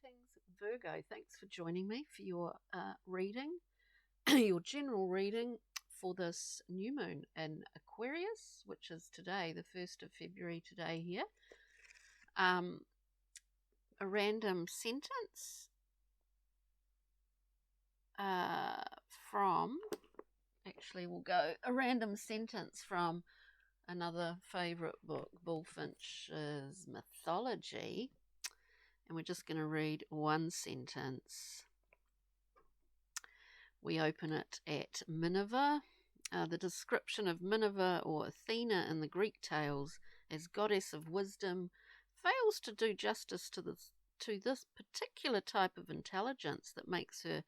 Greetings, Virgo. Thanks for joining me for your reading, your general reading for this new moon in Aquarius, which is today, the 1st of February, today here. A random sentence we'll go a random sentence from another favourite book, Bullfinch's Mythology. And we're just going to read one sentence. We open it at Minerva. The description of Minerva, or Athena, in the Greek tales as goddess of wisdom fails to do justice to this particular type of intelligence that makes her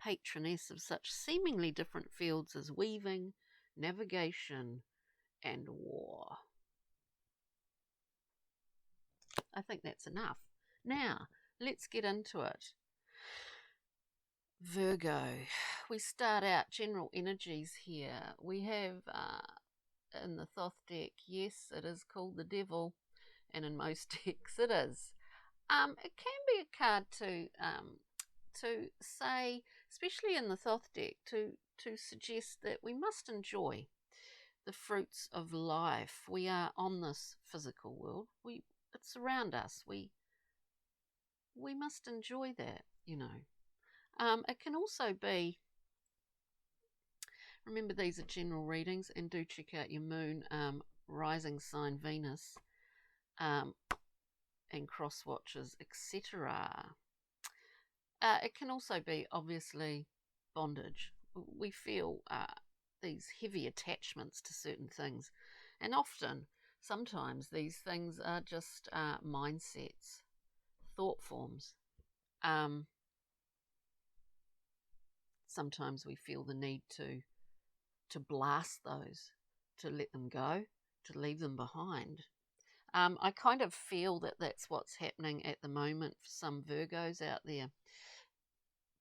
patroness of such seemingly different fields as weaving, navigation, and war. I think that's enough. Now, let's get into it. Virgo. We start out general energies here. We have in the Thoth deck, yes, it is called the Devil, and in most decks it is. It can be a card to say, especially in the Thoth deck, to suggest that we must enjoy the fruits of life. We are on this physical world. It's around us. We must enjoy that, you know. It can also be, remember these are general readings, and do check out your moon, rising sign Venus, and cross watches, etc. It can also be, obviously, bondage. We feel these heavy attachments to certain things, and sometimes these things are just mindsets, thought forms. Sometimes we feel the need to blast those, to let them go, to leave them behind. I kind of feel that that's what's happening at the moment for some Virgos out there.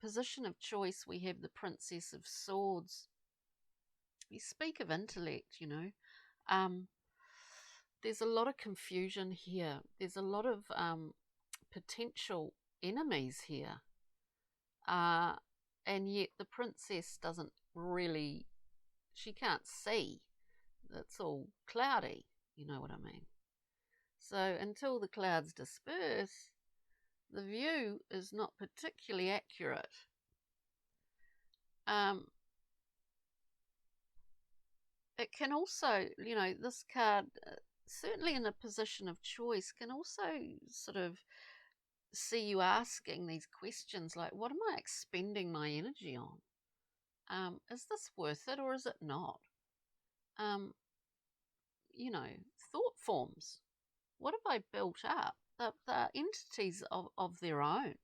Position of choice, we have the Princess of Swords. We speak of intellect, you know. There's a lot of confusion here. There's a lot of potential enemies here. And yet the princess doesn't really, she can't see. It's all cloudy, you know what I mean. So until the clouds disperse, the view is not particularly accurate. It can also, you know, this card, certainly in a position of choice, can also sort of see you asking these questions like, what am I expending my energy on? Is this worth it or is it not? You know, thought forms. What have I built up? They're entities of their own,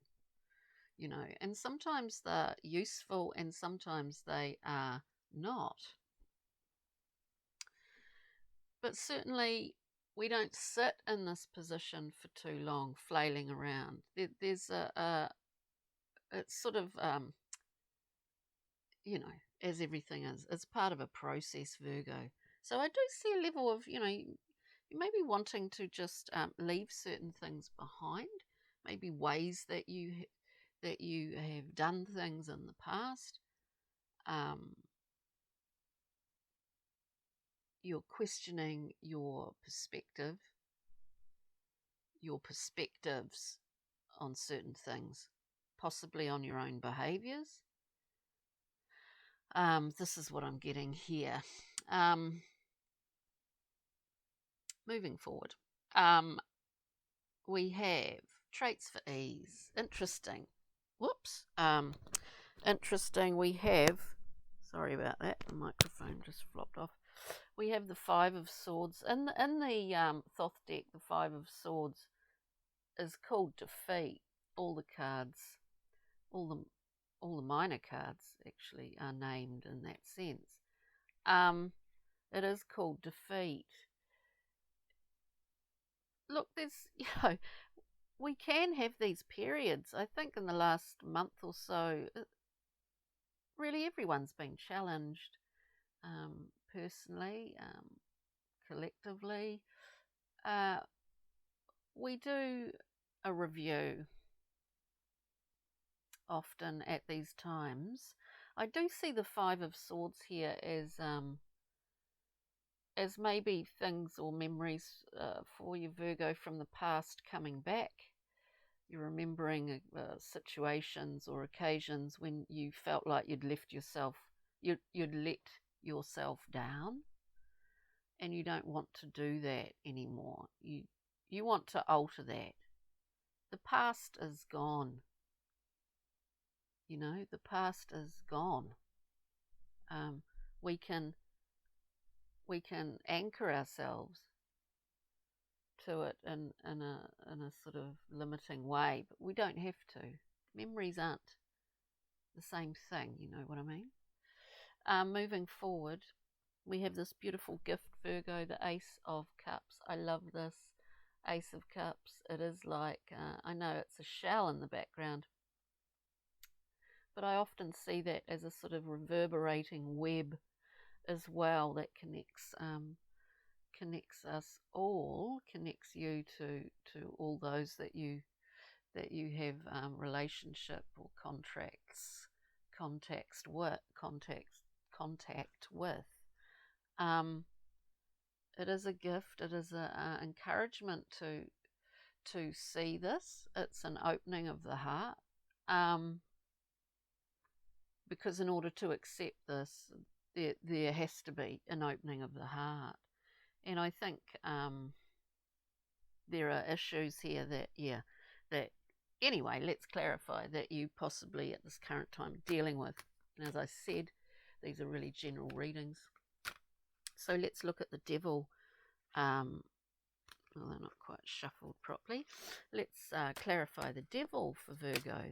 you know, and sometimes they're useful and sometimes they are not. But certainly we don't sit in this position for too long, flailing around. There's it's sort of, you know, as everything is, it's part of a process, Virgo. So I do see a level of, you know, you may be wanting to just leave certain things behind, maybe ways that you have done things in the past. You're questioning your perspective, your perspectives on certain things, possibly on your own behaviours. This is what I'm getting here. Moving forward, we have traits for ease. Interesting. Whoops. Interesting. We have, sorry about that, the microphone just flopped off. We have the Five of Swords. In the Thoth deck, the Five of Swords is called Defeat. All the cards, all the minor cards actually are named in that sense. It is called Defeat. Look, there's, you know, we can have these periods. I think in the last month or so, really everyone's been challenged, personally, collectively. We do a review often at these times. I do see the Five of Swords here as maybe things or memories for you, Virgo, from the past coming back. You're remembering situations or occasions when you felt like you'd let yourself down, and you don't want to do that anymore. You want to alter that. The past is gone. The past is gone. We can anchor ourselves to it in a sort of limiting way, but we don't have to. Memories aren't the same thing, you know what I mean? Moving forward, we have this beautiful gift, Virgo, the Ace of Cups. I love this Ace of Cups. It is like, I know it's a shell in the background, but I often see that as a sort of reverberating web as well that connects us all, connects you to all those that you have relationship or contact with. It is a gift. It is an encouragement to see this. It's an opening of the heart. Because in order to accept this, there has to be an opening of the heart. And I think there are issues here that anyway, let's clarify, that you possibly at this current time dealing with. And as I said, these are really general readings. So let's look at the Devil. Well, they're not quite shuffled properly. Let's clarify the Devil for Virgo.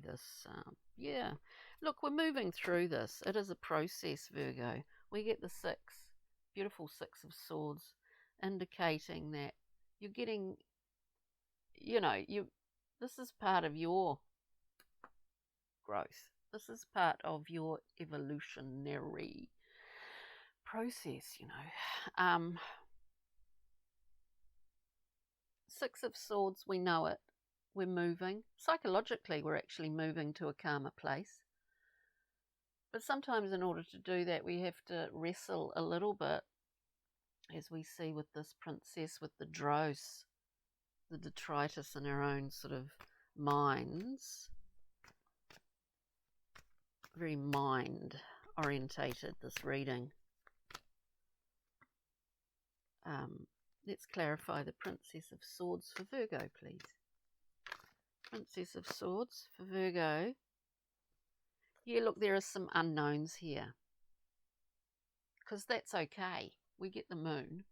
Look, we're moving through this. It is a process, Virgo. We get the beautiful Six of Swords, indicating that you're getting, this is part of your growth. This is part of your evolutionary process, Six of Swords, we know it. We're moving. Psychologically, we're actually moving to a calmer place. But sometimes in order to do that, we have to wrestle a little bit, as we see with this princess, with the dross, the detritus in our own sort of minds. Very mind-orientated, this reading. Let's clarify the Princess of Swords for Virgo, please. Princess of Swords for Virgo. Yeah, look, there are some unknowns here. Because that's okay. We get the moon.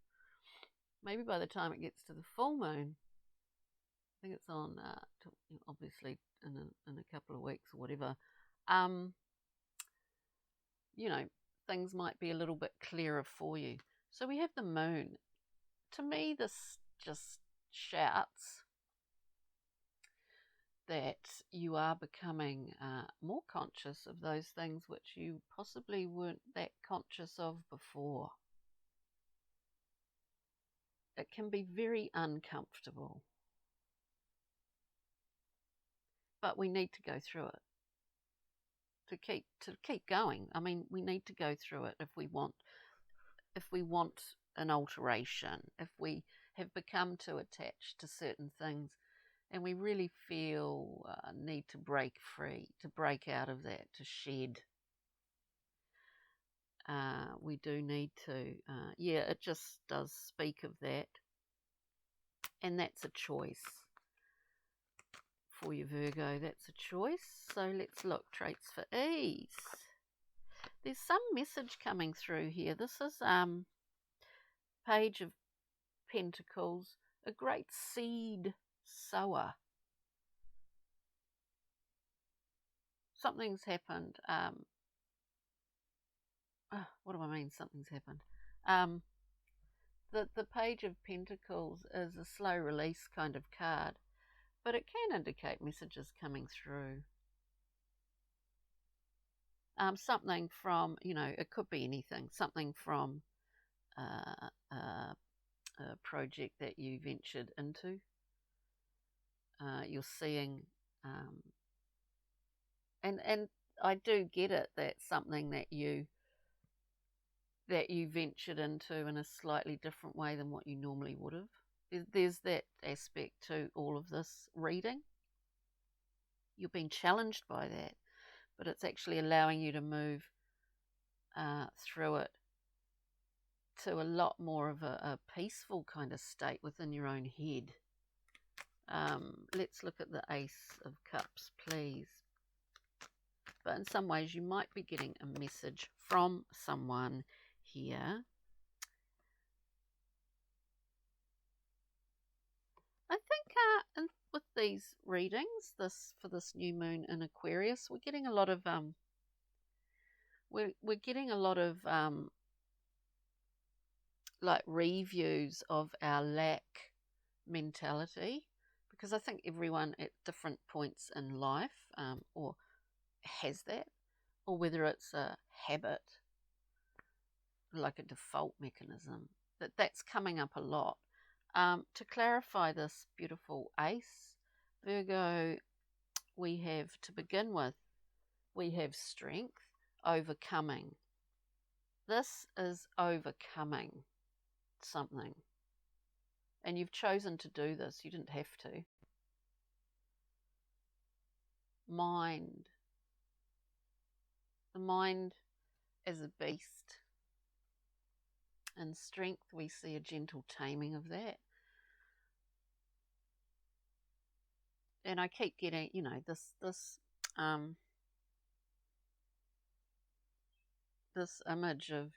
Maybe by the time it gets to the full moon, I think it's on, obviously, in a couple of weeks or whatever, things might be a little bit clearer for you. So we have the moon. To me, this just shouts that you are becoming more conscious of those things which you possibly weren't that conscious of before. It can be very uncomfortable, but we need to go through it to keep going. I mean, we need to go through it if we want an alteration, if we have become too attached to certain things and we really feel need to break free, to break out of that, to shed. We do need to, it just does speak of that. And that's a choice for you, Virgo. That's a choice. So let's look, traits for ease. There's some message coming through here. This is Page of Pentacles, a great seed sower. Something's happened. What do I mean something's happened? The Page of Pentacles is a slow release kind of card, but it can indicate messages coming through. Something from, it could be anything, something from a project that you ventured into. You're seeing And I do get it. That's something that you ventured into in a slightly different way than what you normally would have. There's that aspect to all of this reading. You're being challenged by that, but it's actually allowing you to move through it to a lot more of a peaceful kind of state within your own head. Let's look at the Ace of Cups, please. But in some ways, you might be getting a message from someone here. I think with these readings, for this new moon in Aquarius, we're getting a lot of we're getting a lot of like reviews of our lack mentality, because I think everyone at different points in life or has that, or whether it's a habit, like a default mechanism, that's coming up a lot. To clarify this beautiful ace, Virgo, we have, to begin with, we have strength, overcoming. This is overcoming something. And you've chosen to do this. You didn't have to. Mind. The mind as a beast. In strength, we see a gentle taming of that. And I keep getting, this image of,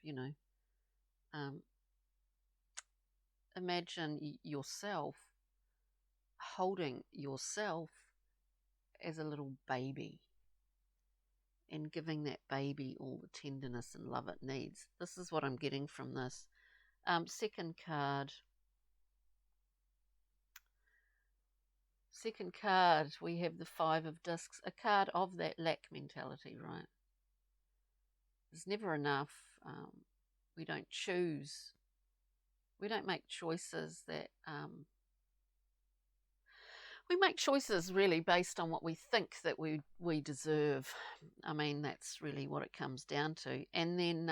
imagine yourself holding yourself as a little baby and giving that baby all the tenderness and love it needs. This is what I'm getting from this. Second card, we have the Five of Discs, a card of that lack mentality, right? There's never enough. We don't choose. We don't make choices that... we make choices really based on what we think that we deserve. I mean, that's really what it comes down to. And then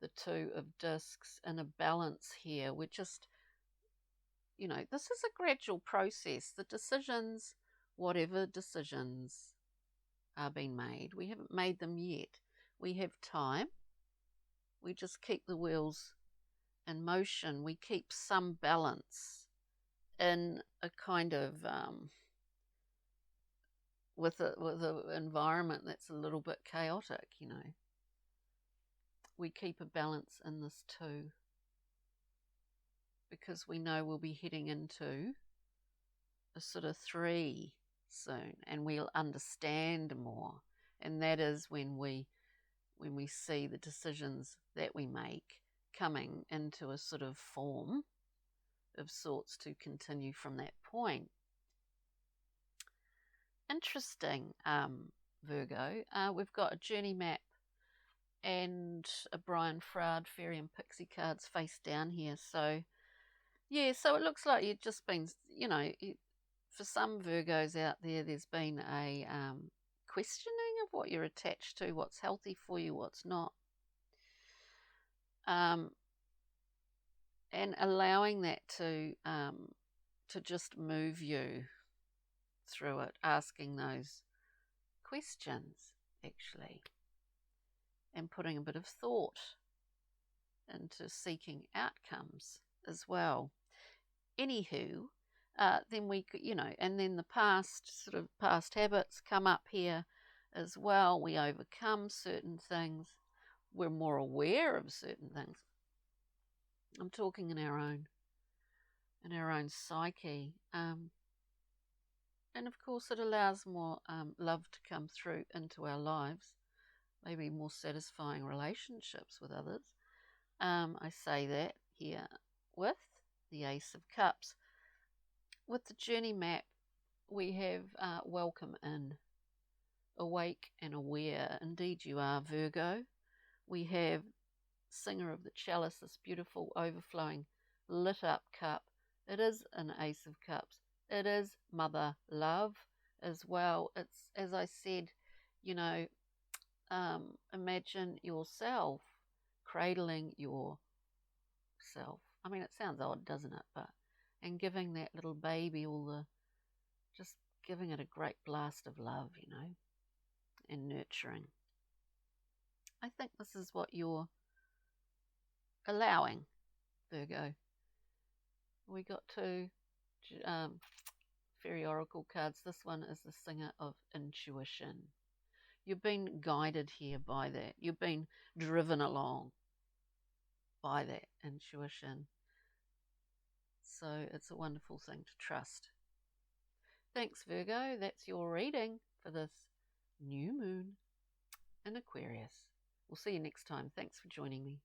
the Two of Discs in a balance here. We're just... this is a gradual process. The decisions, whatever decisions are being made, we haven't made them yet. We have time. We just keep the wheels in motion. We keep some balance in a kind of with an environment that's a little bit chaotic. We keep a balance in this too, because we know we'll be heading into a sort of 3 soon, and we'll understand more. And that is when we see the decisions that we make coming into a sort of form of sorts to continue from that point. Interesting, Virgo. We've got a journey map and a Brian Froud fairy and pixie cards face down here. So yeah, so it looks like you've just been, for some Virgos out there, there's been a questioning of what you're attached to, what's healthy for you, what's not. And allowing that to just move you through it, asking those questions, actually, and putting a bit of thought into seeking outcomes as well. Anywho, then we could, and then the past habits come up here as well. We overcome certain things. We're more aware of certain things. I'm talking in our own psyche. And of course, it allows more love to come through into our lives, maybe more satisfying relationships with others. I say that here with the Ace of Cups. With the journey map, we have welcome in, awake and aware. Indeed you are, Virgo. We have Singer of the Chalice, this beautiful overflowing lit up cup. It is an Ace of Cups. It is mother love. as well. It's, as I said, you know, imagine yourself cradling yourself. I mean, it sounds odd, doesn't it? But, and giving that little baby all the, just giving it a great blast of love, you know, and nurturing. I think this is what you're allowing, Virgo. We got two fairy oracle cards. This one is the singer of intuition. You've been guided here by that. You've been driven along by that intuition. So it's a wonderful thing to trust. Thanks, Virgo. That's your reading for this new moon in Aquarius. We'll see you next time. Thanks for joining me.